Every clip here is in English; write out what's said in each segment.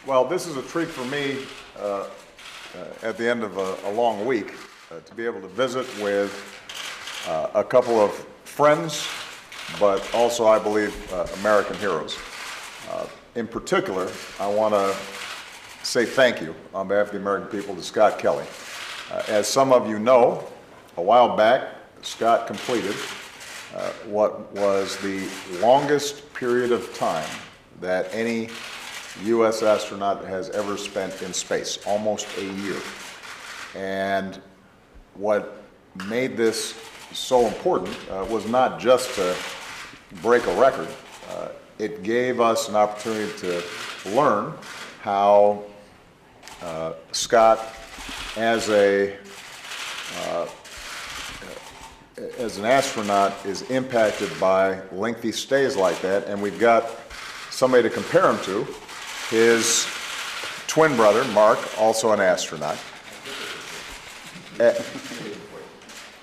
Well, this is a treat for me at the end of a long week to be able to visit with a couple of friends, but also, I believe, American heroes. In particular, I want to say thank you on behalf of the American people to Scott Kelly. As some of you know, a while back, Scott completed what was the longest period of time that any U.S. astronaut has ever spent in space, almost a year. And what made this so important was not just to break a record. It gave us an opportunity to learn how Scott, as an astronaut, is impacted by lengthy stays like that, and we've got somebody to compare him to. His twin brother, Mark, also an astronaut.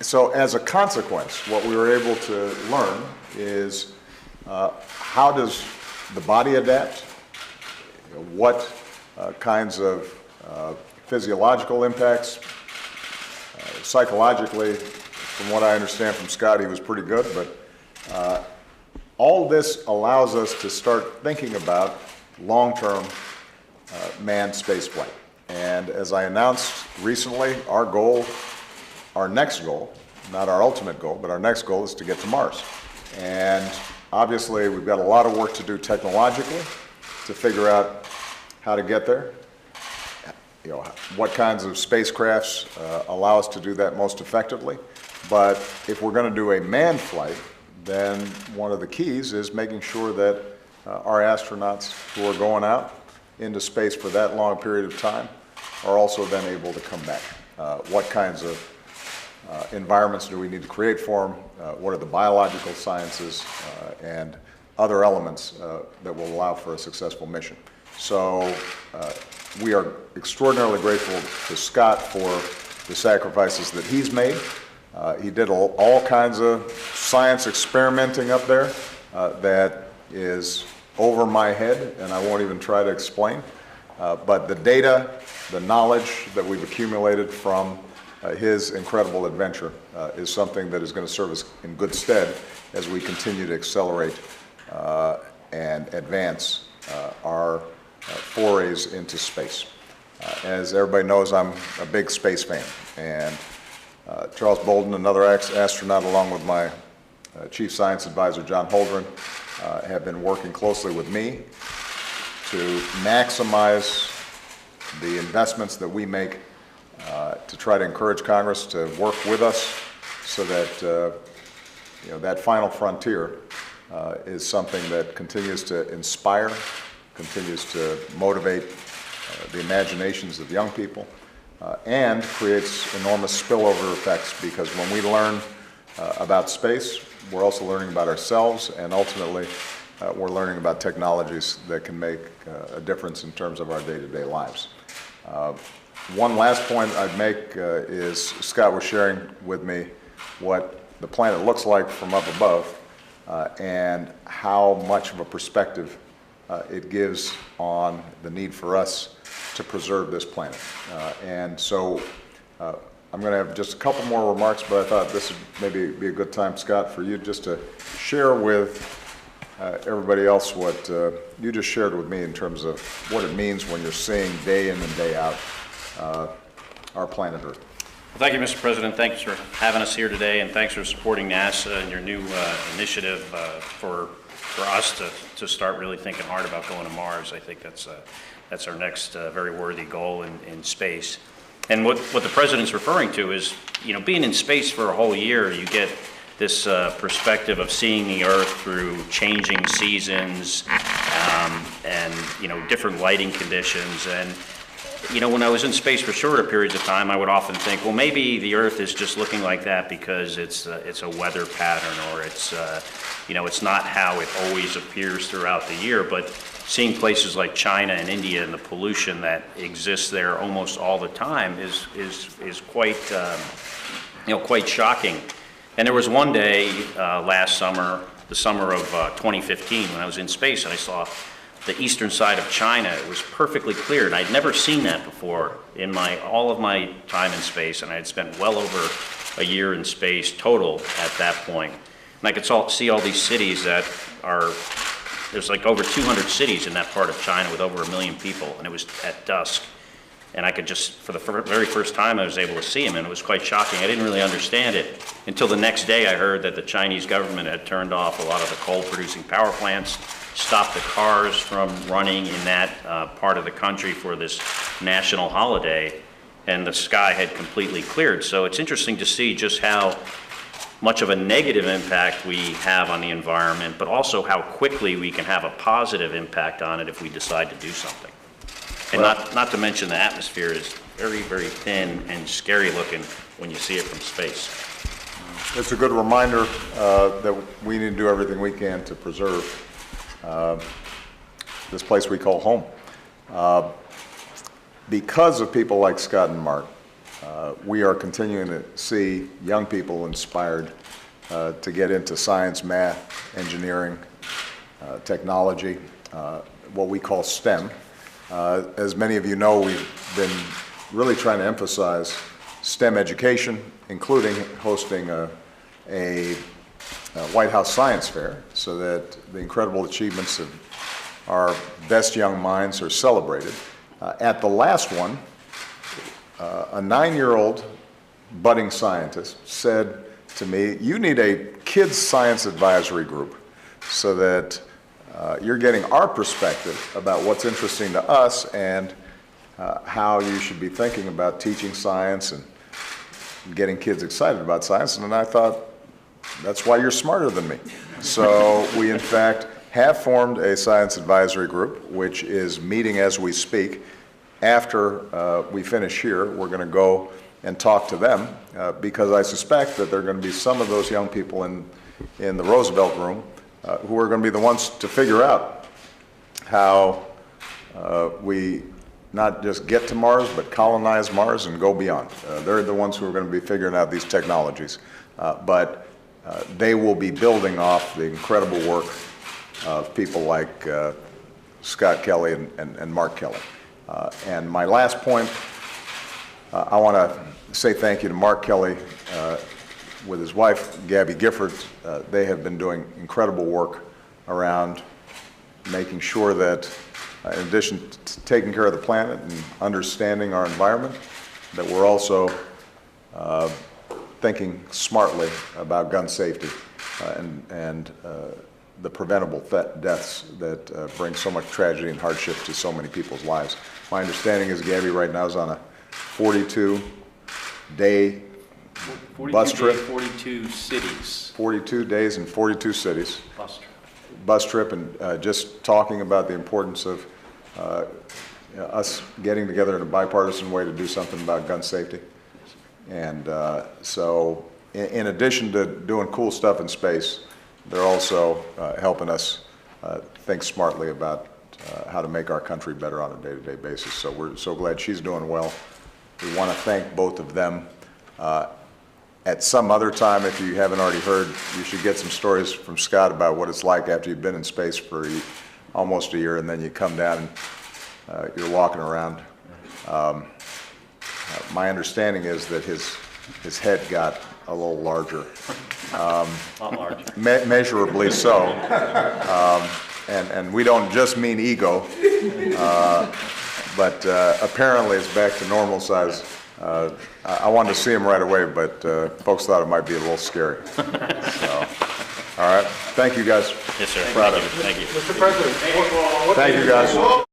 So as a consequence, what we were able to learn is how does the body adapt, what kinds of physiological impacts, psychologically. From what I understand from Scott, he was pretty good, but all this allows us to start thinking about long-term manned spaceflight. And as I announced recently, our goal, our next goal, not our ultimate goal, but our next goal is to get to Mars. And obviously, we've got a lot of work to do technologically to figure out how to get there. You know, what kinds of spacecrafts allow us to do that most effectively. But if we're going to do a manned flight, then one of the keys is making sure that our astronauts who are going out into space for that long period of time are also then able to come back. What kinds of environments do we need to create for them? What are the biological sciences and other elements that will allow for a successful mission? So we are extraordinarily grateful to Scott for the sacrifices that he's made. He did all kinds of science experimenting up there that is over my head, and I won't even try to explain. But the data, the knowledge that we've accumulated from his incredible adventure is something that is going to serve us in good stead as we continue to accelerate and advance our forays into space. As everybody knows, I'm a big space fan, and Charles Bolden, another astronaut, along with my Chief Science Advisor, John Holdren, have been working closely with me to maximize the investments that we make to try to encourage Congress to work with us so that that final frontier is something that continues to inspire, continues to motivate the imaginations of young people, and creates enormous spillover effects, because when we learn about space, we're also learning about ourselves, and ultimately we're learning about technologies that can make a difference in terms of our day-to-day lives. One last point I'd make is Scott was sharing with me what the planet looks like from up above and how much of a perspective it gives on the need for us to preserve this planet. And so I'm going to have just a couple more remarks, but I thought this would maybe be a good time, Scott, for you just to share with everybody else what you just shared with me in terms of what it means when you're seeing day in and day out our planet Earth. Well, thank you, Mr. President. Thanks for having us here today, and thanks for supporting NASA and your new initiative for us to start really thinking hard about going to Mars. I think that's our next very worthy goal in space. And what the President's referring to is, being in space for a whole year, you get this perspective of seeing the Earth through changing seasons and different lighting conditions. And when I was in space for shorter periods of time, I would often think, well, maybe the Earth is just looking like that because it's a weather pattern, or it's not how it always appears throughout the year. But seeing places like China and India and the pollution that exists there almost all the time is quite quite shocking. And there was one day last summer, the summer of 2015, when I was in space, and I saw the eastern side of China, it was perfectly clear, and I'd never seen that before in all of my time in space, and I had spent well over a year in space total at that point. And I could see all these cities that there's like over 200 cities in that part of China with over 1 million people, and it was at dusk. And I could just, for the very first time, I was able to see them, and it was quite shocking. I didn't really understand it until the next day I heard that the Chinese government had turned off a lot of the coal-producing power plants, stopped the cars from running in that part of the country for this national holiday, and the sky had completely cleared. So it's interesting to see just how much of a negative impact we have on the environment, but also how quickly we can have a positive impact on it if we decide to do something. And not to mention the atmosphere is very, very thin and scary looking when you see it from space. It's a good reminder that we need to do everything we can to preserve this place we call home. Because of people like Scott and Mark, we are continuing to see young people inspired to get into science, math, engineering, technology, what we call STEM. As many of you know, we've been really trying to emphasize STEM education, including hosting a White House Science Fair so that the incredible achievements of our best young minds are celebrated. At the last one, a 9-year-old budding scientist said to me, "You need a kids science advisory group so that you're getting our perspective about what's interesting to us and how you should be thinking about teaching science and getting kids excited about science." And I thought, that's why you're smarter than me. So we, in fact, have formed a science advisory group, which is meeting as we speak. After we finish here, we're going to go and talk to them because I suspect that there are going to be some of those young people in the Roosevelt room who are going to be the ones to figure out how we not just get to Mars, but colonize Mars and go beyond. They're the ones who are going to be figuring out these technologies. But they will be building off the incredible work of people like Scott Kelly and Mark Kelly. And my last point, I want to say thank you to Mark Kelly with his wife, Gabby Gifford. They have been doing incredible work around making sure that in addition to taking care of the planet and understanding our environment, that we're also thinking smartly about gun safety and the preventable deaths that bring so much tragedy and hardship to so many people's lives. My understanding is Gabby right now is on a 42-day bus trip. 42 cities. 42 days in 42 cities. Bus trip. And just talking about the importance of us getting together in a bipartisan way to do something about gun safety. And so in addition to doing cool stuff in space, they're also helping us think smartly about how to make our country better on a day-to-day basis. So we're so glad she's doing well. We want to thank both of them. At some other time, if you haven't already heard, you should get some stories from Scott about what it's like after you've been in space for almost a year, and then you come down and you're walking around. My understanding is that his head got a little larger. A lot larger. Measurably so. And we don't just mean ego, but apparently it's back to normal size. I wanted to see him right away, but folks thought it might be a little scary. So, all right. Thank you, guys. Yes, sir. Proud of Thank you. it. Thank you. Mr. President, Thank you, guys.